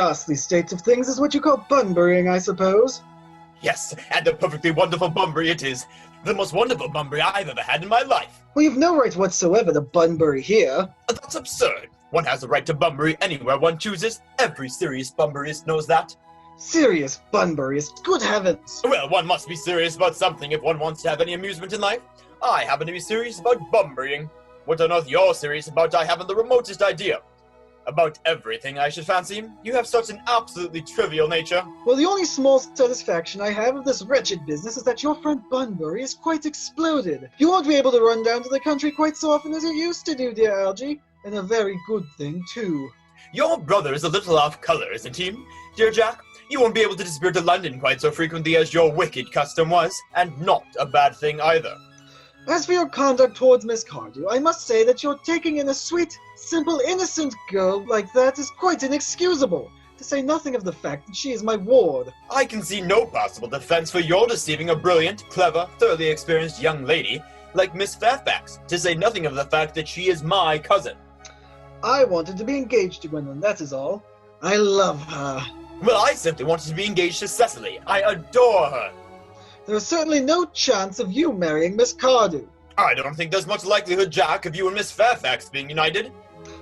ghastly state of things is what you call bunburying, I suppose. Yes, and a perfectly wonderful bunbury it is. The most wonderful bunbury I've ever had in my life. Well, you've no right whatsoever to bunbury here. That's absurd. One has the right to bunbury anywhere one chooses. Every serious bunburyist knows that. Serious bunburyist, good heavens. Well, one must be serious about something if one wants to have any amusement in life. I happen to be serious about bunburying. What on earth you're serious about, I haven't the remotest idea. About everything, I should fancy. You have such an absolutely trivial nature. Well, the only small satisfaction I have of this wretched business is that your friend Bunbury is quite exploded. You won't be able to run down to the country quite so often as you used to do, dear Algy. And a very good thing, too. Your brother is a little off color, isn't he? Dear Jack, you won't be able to disappear to London quite so frequently as your wicked custom was, and not a bad thing either. As for your conduct towards Miss Cardew, I must say that your taking in a sweet, simple, innocent girl like that is quite inexcusable, to say nothing of the fact that she is my ward. I can see no possible defense for your deceiving a brilliant, clever, thoroughly experienced young lady like Miss Fairfax, to say nothing of the fact that she is my cousin. I wanted to be engaged to Gwendolyn, that is all. I love her. Well, I simply wanted to be engaged to Cecily. I adore her. There is certainly no chance of you marrying Miss Cardew. I don't think there's much likelihood, Jack, of you and Miss Fairfax being united.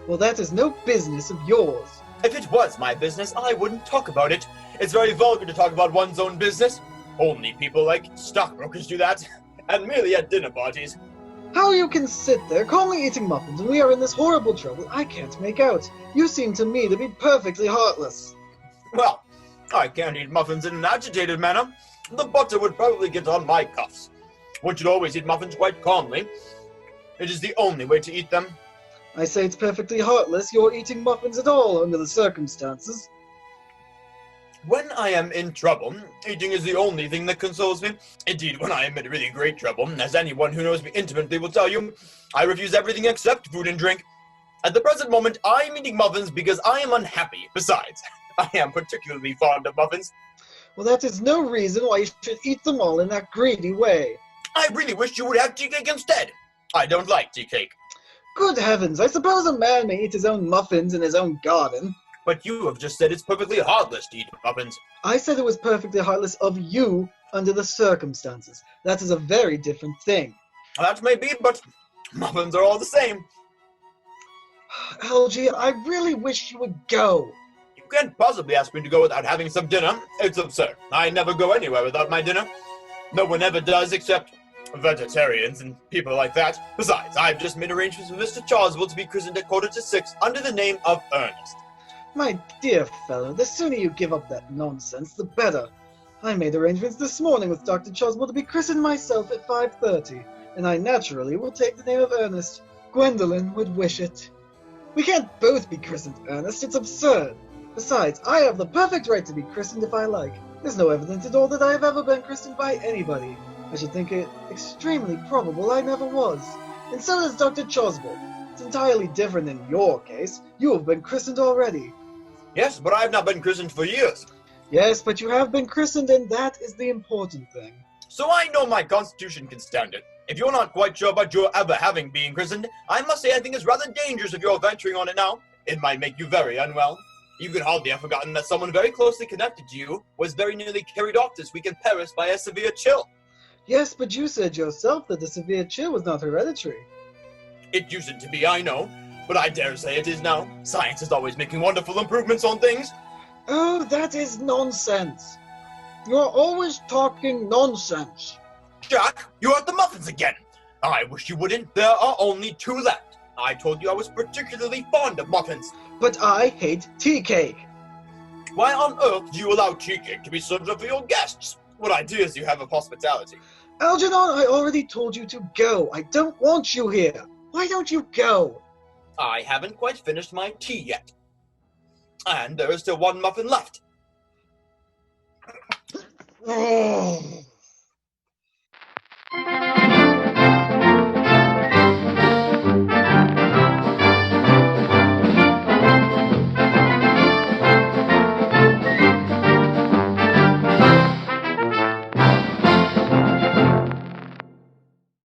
Well, that is no business of yours. If it was my business, I wouldn't talk about it. It's very vulgar to talk about one's own business. Only people like stockbrokers do that, and merely at dinner parties. How you can sit there calmly eating muffins when we are in this horrible trouble, I can't make out. You seem to me to be perfectly heartless. Well, I can't eat muffins in an agitated manner. The butter would probably get on my cuffs. One should always eat muffins quite calmly. It is the only way to eat them. I say it's perfectly heartless you're eating muffins at all under the circumstances. When I am in trouble, eating is the only thing that consoles me. Indeed, when I am in really great trouble, as anyone who knows me intimately will tell you, I refuse everything except food and drink. At the present moment, I am eating muffins because I am unhappy. Besides, I am particularly fond of muffins. Well, that is no reason why you should eat them all in that greedy way. I really wish you would have tea cake instead. I don't like tea cake. Good heavens, I suppose a man may eat his own muffins in his own garden. But you have just said it's perfectly heartless to eat muffins. I said it was perfectly heartless of you under the circumstances. That is a very different thing. That may be, but muffins are all the same. Algy, I really wish you would go. You can't possibly ask me to go without having some dinner. It's absurd. I never go anywhere without my dinner. No one ever does except vegetarians and people like that. Besides, I've just made arrangements with Mr. Choswell to be christened at 6:15 under the name of Earnest. My dear fellow, the sooner you give up that nonsense, the better. I made arrangements this morning with Dr. Choswell to be christened myself at 5:30, and I naturally will take the name of Earnest. Gwendolyn would wish it. We can't both be christened Earnest, it's absurd. Besides, I have the perfect right to be christened if I like. There's no evidence at all that I have ever been christened by anybody. I should think it extremely probable I never was. And so does Dr. Choswell. It's entirely different in your case. You have been christened already. Yes, but I have not been christened for years. Yes, but you have been christened, and that is the important thing. So I know my constitution can stand it. If you're not quite sure about your ever having been christened, I must say I think it's rather dangerous if you're venturing on it now. It might make you very unwell. You could hardly have forgotten that someone very closely connected to you was very nearly carried off this week in Paris by a severe chill. Yes, but you said yourself that the severe chill was not hereditary. It used to be, I know, but I dare say it is now. Science is always making wonderful improvements on things. Oh, that is nonsense. You're always talking nonsense. Jack, you're at the muffins again. I wish you wouldn't. There are only 2 left. I told you I was particularly fond of muffins. But I hate tea cake. Why on earth do you allow tea cake to be served up for your guests? What ideas do you have of hospitality? Algernon, I already told you to go. I don't want you here. Why don't you go? I haven't quite finished my tea yet. And there is still 1 muffin left. Oh.